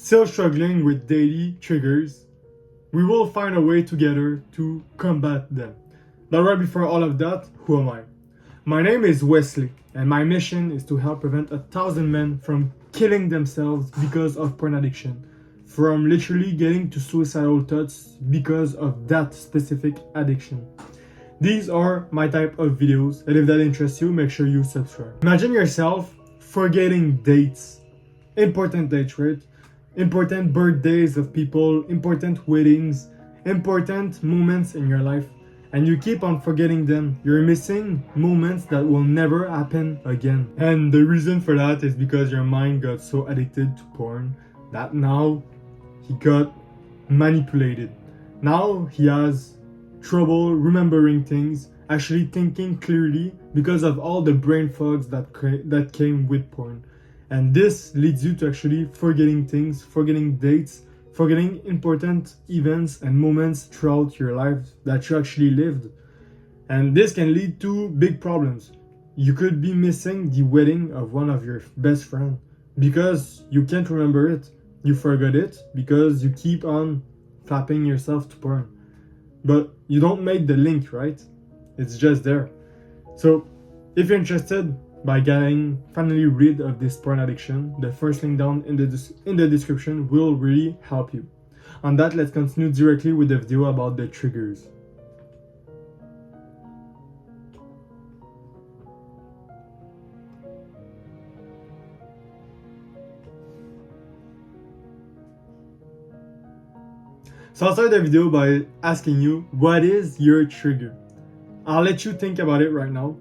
still struggling with daily triggers, we will find a way together to combat them. But right before all of that, who am I? My name is Wesley, and my mission is to help prevent 1,000 men from killing themselves because of porn addiction, from literally getting to suicidal thoughts because of that specific addiction. These are my type of videos, and if that interests you, make sure you subscribe. Imagine yourself forgetting dates, important dates, right? Important birthdays of people, important weddings, important moments in your life, and you keep on forgetting them. You're missing moments that will never happen again. And the reason for that is because your mind got so addicted to porn that now he got manipulated. Now he has trouble remembering things, actually thinking clearly because of all the brain fogs that came with porn. And this leads you to actually forgetting things, forgetting dates, forgetting important events and moments throughout your life that you actually lived. And this can lead to big problems. You could be missing the wedding of one of your best friends because you can't remember it. You forgot it because you keep on flapping yourself to porn. But you don't make the link, right? It's just there. So if you're interested by getting finally rid of this porn addiction, the first link down in the description will really help you. On that, let's continue directly with the video about the triggers. So I'll start the video by asking you, what is your trigger? I'll let you think about it right now,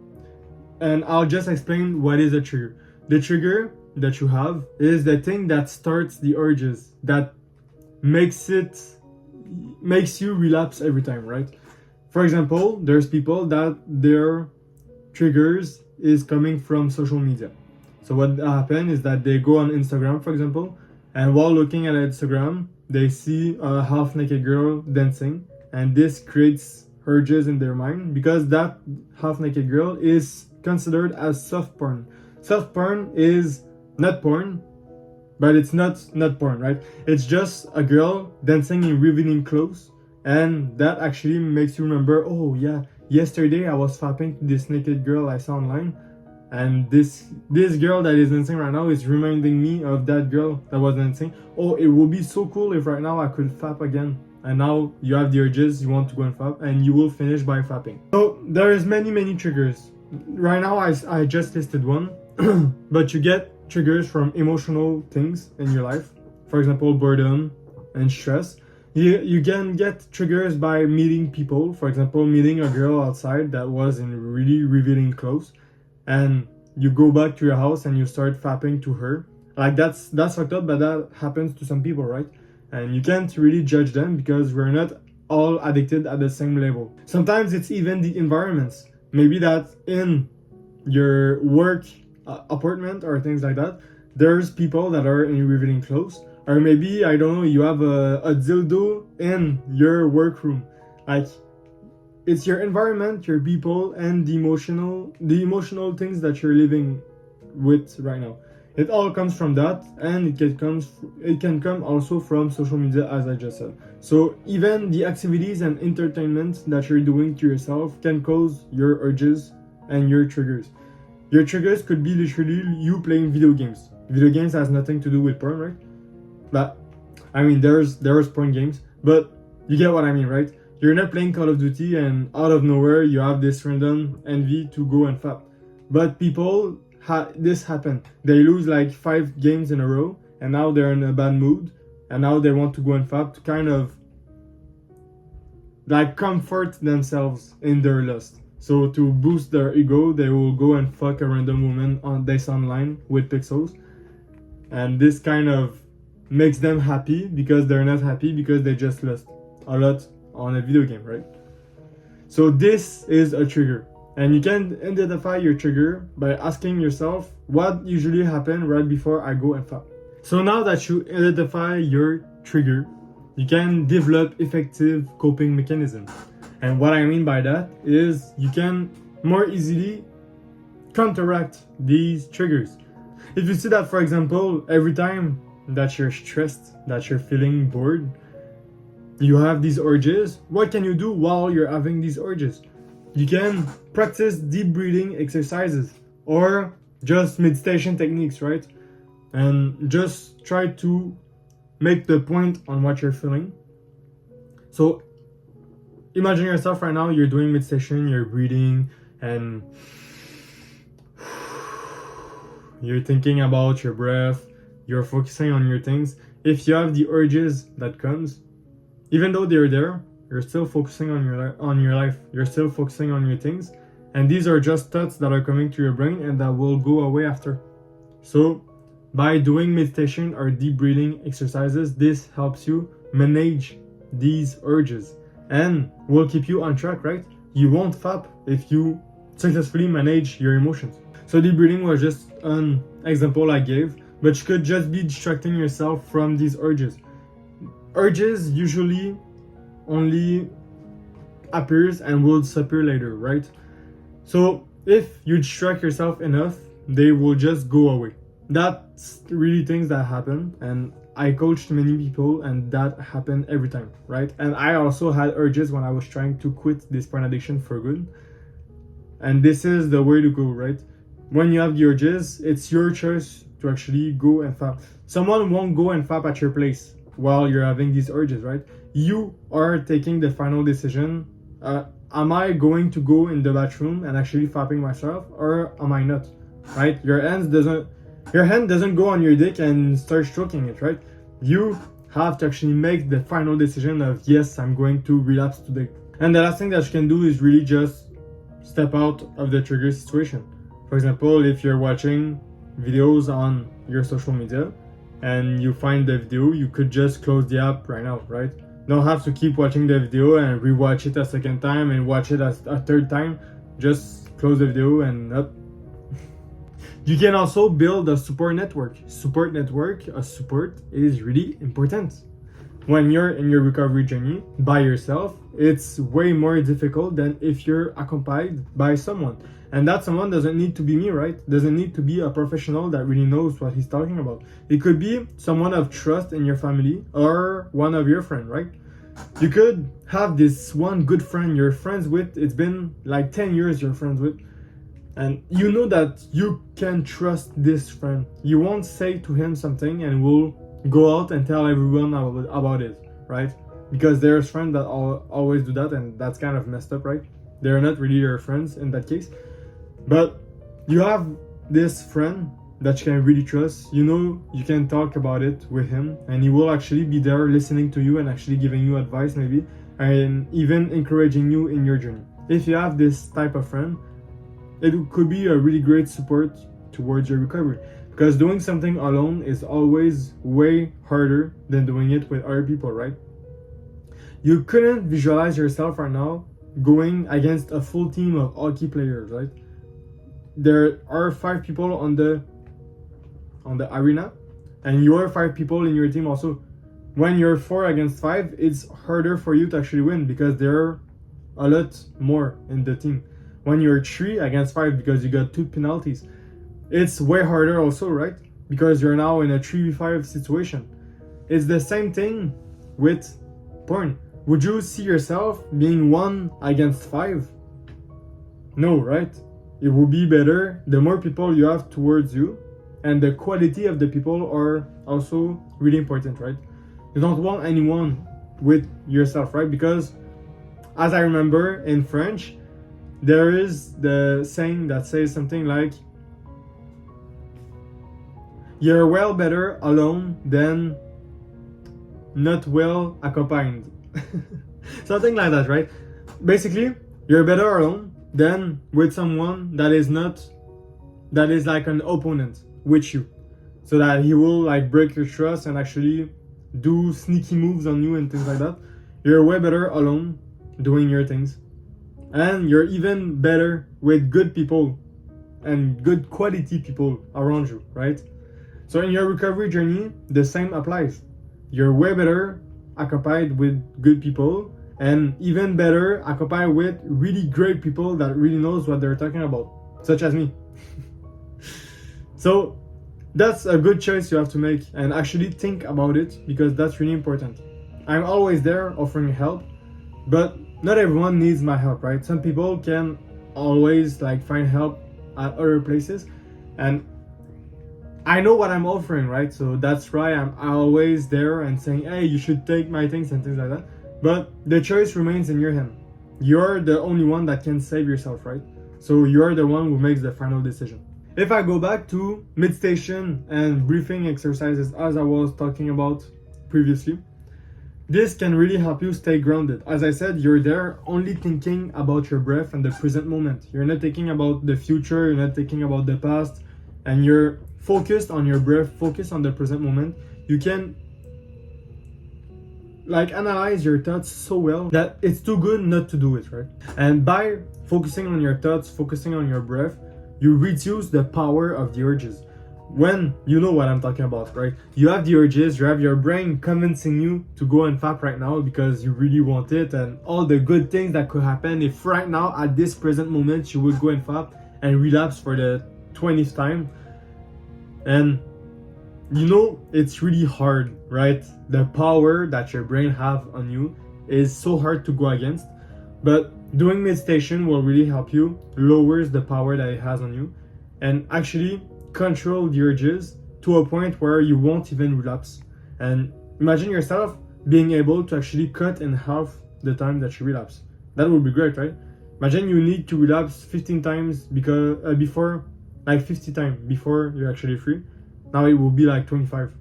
and I'll just explain what is a trigger. The trigger that you have is the thing that starts the urges, that makes you relapse every time, right? For example, there's people that their triggers is coming from social media. So what happens is that they go on Instagram, for example, and while looking at Instagram, they see a half-naked girl dancing, and this creates urges in their mind because that half-naked girl is considered as soft porn. Soft porn is not porn, but it's not porn, right? It's just a girl dancing in revealing clothes, and that actually makes you remember, oh yeah, yesterday I was fapping to this naked girl I saw online, and this girl that is dancing right now is reminding me of that girl that was dancing. Oh, it would be so cool if right now I could fap again. And now you have the urges, you want to go and fap, and you will finish by fapping. So there is many triggers. Right now I just listed one, but you get triggers from emotional things in your life. For example, boredom and stress. You can get triggers by meeting people. For example, meeting a girl outside that was in really revealing clothes, and you go back to your house and you start fapping to her. Like that's fucked up, but that happens to some people, right? And you can't really judge them because we're not all addicted at the same level. Sometimes it's even the environments. Maybe that in your work apartment or things like that, there's people that are in revealing clothes. Or maybe, I don't know, you have a dildo in your workroom. Like, it's your environment, your people, and the emotional things that you're living with right now. It all comes from that, and it can come also from social media, as I just said. So even the activities and entertainment that you're doing to yourself can cause your urges and your triggers. Your triggers could be literally you playing video games. Video games has nothing to do with porn, right? But I mean, there's porn games, but you get what I mean, right? You're not playing Call of Duty and out of nowhere you have this random envy to go and fap. But people, this happened. They lose like 5 games in a row, and now they're in a bad mood, and now they want to go and fap to kind of like comfort themselves in their lust. So to boost their ego, they will go and fuck a random woman on this online with pixels, and this kind of makes them happy because they're not happy because they just lost a lot on a video game, right? So this is a trigger, and you can identify your trigger by asking yourself what usually happens right before I go and fap. So now that you identify your trigger, you can develop effective coping mechanisms. And what I mean by that is you can more easily counteract these triggers. If you see that, for example, every time that you're stressed, that you're feeling bored, you have these urges. What can you do while you're having these urges? You can practice deep breathing exercises or just meditation techniques, right? And just try to make the point on what you're feeling. So imagine yourself right now, you're doing meditation, you're breathing, and you're thinking about your breath, you're focusing on your things. If you have the urges that comes, even though they're there, you're still focusing on your life. You're still focusing on your things. And these are just thoughts that are coming to your brain and that will go away after. So by doing meditation or deep breathing exercises, this helps you manage these urges and will keep you on track, right? You won't fap if you successfully manage your emotions. So deep breathing was just an example I gave, but you could just be distracting yourself from these urges. Urges usually only appears and will disappear later, right? So if you distract yourself enough, they will just go away. That's really things that happen, and I coached many people and that happened every time, right? And I also had urges when I was trying to quit this porn addiction for good. And this is the way to go, right? When you have the urges, it's your choice to actually go and fap. Someone won't go and fap at your place while you're having these urges, right? You are taking the final decision. Am I going to go in the bathroom and actually fapping myself, or am I not? Right? Your hand doesn't go on your dick and start stroking it, right? You have to actually make the final decision of, yes, I'm going to relapse today. And the last thing that you can do is really just step out of the trigger situation. For example, if you're watching videos on your social media and you find the video, you could just close the app right now, right? Don't have to keep watching the video and rewatch it a second time and watch it a third time. Just close the video and up. You can also build a support network. Support is really important. When you're in your recovery journey by yourself, it's way more difficult than if you're accompanied by someone. And that someone doesn't need to be me, right? Doesn't need to be a professional that really knows what he's talking about. It could be someone of trust in your family or one of your friends, right? You could have this one good friend you're friends with. It's been like 10 years you're friends with. And you know that you can trust this friend. You won't say to him something and will go out and tell everyone about it, right? Because there's friends that always do that, and that's kind of messed up, right? They're not really your friends in that case. But you have this friend that you can really trust. You know, you can talk about it with him and he will actually be there listening to you and actually giving you advice maybe, and even encouraging you in your journey. If you have this type of friend, it could be a really great support towards your recovery, because doing something alone is always way harder than doing it with other people, right? You couldn't visualize yourself right now going against a full team of hockey players, right? There are 5 people on the arena, and you are 5 people in your team also. When you're 4 against 5, it's harder for you to actually win because there are a lot more in the team. When you're 3 against 5 because you got 2 penalties, it's way harder also, right? Because you're now in a 3v5 situation. It's the same thing with porn. Would you see yourself being 1 against 5? No, right? It will be better the more people you have towards you, and the quality of the people are also really important, right? You don't want anyone with yourself, right? Because as I remember in French, there is the saying that says something like, you're well better alone than not well accompanied. Something like that, right? Basically, you're better alone than with someone that is like an opponent with you, so that he will like break your trust and actually do sneaky moves on you and things like that. You're way better alone doing your things, and you're even better with good people and good quality people around you, right? So in your recovery journey, the same applies. You're way better accompanied with good people, and even better accompanied with really great people that really knows what they're talking about, such as me. So that's a good choice you have to make, and actually think about it, because that's really important. I'm always there offering help, but not everyone needs my help, right? Some people can always like find help at other places, and I know what I'm offering, right? So that's why I'm always there and saying, hey, you should take my things and things like that. But the choice remains in your hand. You're the only one that can save yourself, right? So you're the one who makes the final decision. If I go back to meditation and breathing exercises, as I was talking about previously, this can really help you stay grounded. As I said, you're there only thinking about your breath and the present moment. You're not thinking about the future, you're not thinking about the past, and you're focused on your breath, focused on the present moment. You can like analyze your thoughts so well that it's too good not to do it, right? And by focusing on your thoughts, focusing on your breath, you reduce the power of the urges. When you know what I'm talking about, right? You have the urges, you have your brain convincing you to go and fap right now because you really want it, and all the good things that could happen if right now at this present moment you would go and fap and relapse for the 20th time. And you know, it's really hard, right? The power that your brain have on you is so hard to go against, but doing meditation will really help you lowers the power that it has on you and actually control the urges to a point where you won't even relapse. And imagine yourself being able to actually cut in half the time that you relapse. That would be great, right? Imagine you need to relapse 15 times because before, like 50 times before you're actually free. Now it will be like 25.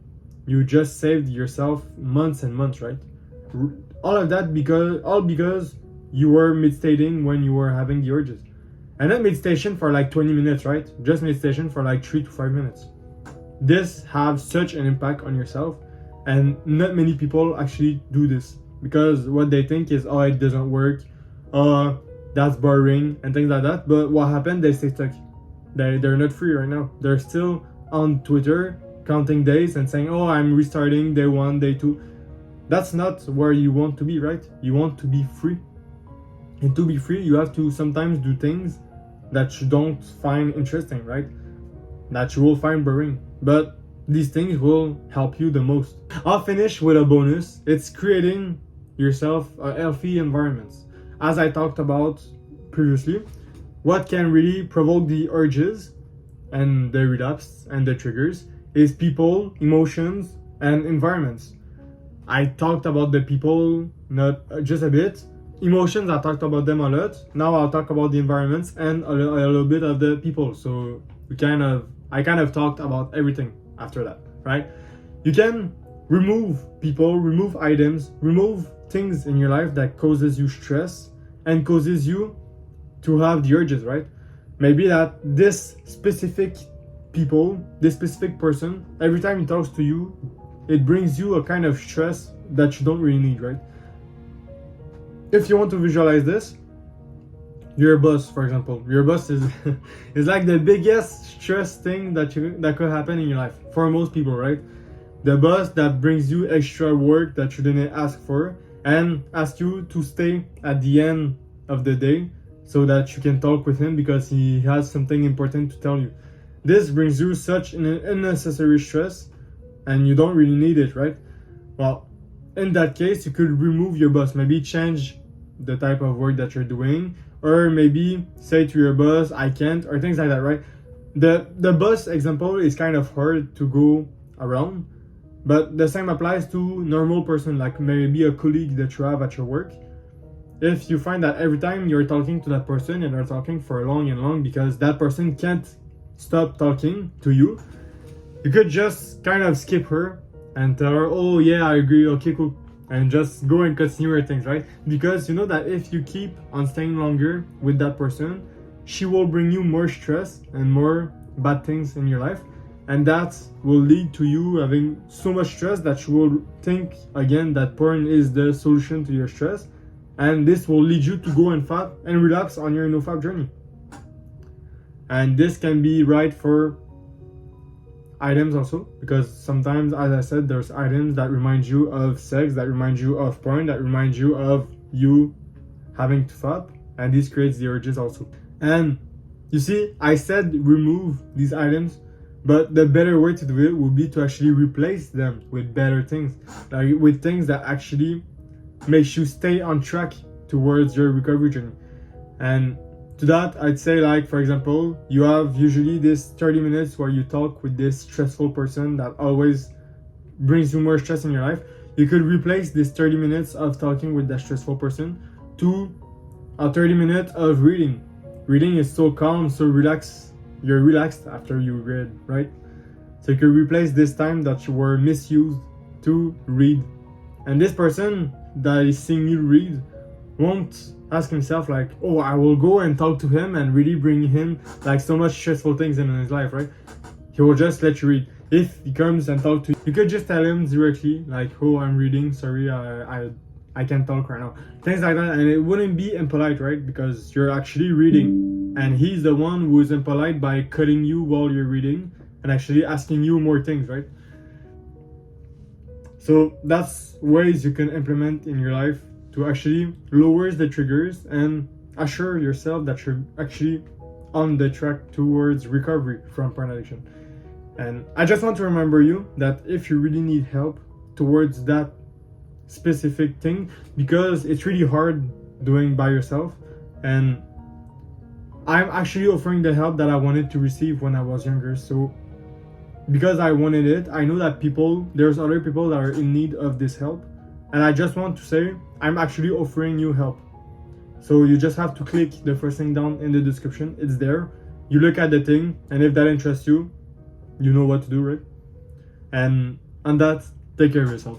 You just saved yourself months and months, right? All of that because you were meditating when you were having the urges. And not meditation for like 20 minutes, right? Just meditation for like 3 to 5 minutes. This has such an impact on yourself, and not many people actually do this because what they think is, oh, it doesn't work, that's boring and things like that. But what happened? They stay stuck. They're not free right now. They're still on Twitter counting days and saying, oh, I'm restarting day 1, day 2. That's not where you want to be, right? You want to be free. And to be free, you have to sometimes do things that you don't find interesting, right? That you will find boring. But these things will help you the most. I'll finish with a bonus. It's creating yourself a healthy environment. As I talked about previously, what can really provoke the urges and the relapse and the triggers is people, emotions, and environments. I talked about the people not just a bit. Emotions, I talked about them a lot. Now I'll talk about the environments and a little bit of the people. So I kind of talked about everything after that, right? You can remove people, remove items, remove things in your life that causes you stress and causes you to have the urges, right? Maybe that this specific people, this specific person, every time he talks to you, it brings you a kind of stress that you don't really need, right? If you want to visualize this, your boss, for example, your boss is is like the biggest stress thing that could happen in your life for most people, right? The boss that brings you extra work that you didn't ask for and ask you to stay at the end of the day so that you can talk with him because he has something important to tell you. This brings you such an unnecessary stress and you don't really need it, right? Well, in that case, you could remove your boss, maybe change the type of work that you're doing, or maybe say to your boss, I can't, or things like that, right? The boss example is kind of hard to go around, but the same applies to normal person, like maybe a colleague that you have at your work. If you find that every time you're talking to that person and they're talking for long and long because that person can't stop talking to you, you could just kind of skip her and tell her, oh yeah, I agree, okay, cool, and just go and continue your things, right? Because you know that if you keep on staying longer with that person, she will bring you more stress and more bad things in your life, and that will lead to you having so much stress that you will think again that porn is the solution to your stress, and this will lead you to go and fap and relapse on your no-fap journey. And this can be right for items also, because sometimes, as I said, there's items that remind you of sex, that remind you of porn, that remind you of you having to fap, and this creates the urges also. And you see, I said remove these items, But the better way to do it would be to actually replace them with better things, like with things that actually makes you stay on track towards your recovery journey. And to that, I'd say, like, for example, you have usually this 30 minutes where you talk with this stressful person that always brings you more stress in your life. You could replace this 30 minutes of talking with that stressful person to a 30 minutes of reading. Reading is so calm, so relaxed. You're relaxed after you read, right? So you could replace this time that you were misused to read. And this person that is seeing you read won't ask himself like, oh, I will go and talk to him and really bring him like so much stressful things in his life, right? He will just let you read. If he comes and talk to you, you could just tell him directly like, oh, I'm reading, sorry, I can't talk right now, things like that. And it wouldn't be impolite, right? Because you're actually reading, and he's the one who is impolite by cutting you while you're reading and actually asking you more things, right? So that's ways you can implement in your life to actually lower the triggers and assure yourself that you're actually on the track towards recovery from porn addiction. And I just want to remember you that if you really need help towards that specific thing, because it's really hard doing by yourself, and I'm actually offering the help that I wanted to receive when I was younger. So because I wanted it, I know that there's other people that are in need of this help, and I just want to say I'm actually offering you help. So you just have to click the first thing down in the description. It's there. You look at the thing, and if that interests you, you know what to do, right? And on that, take care of yourself.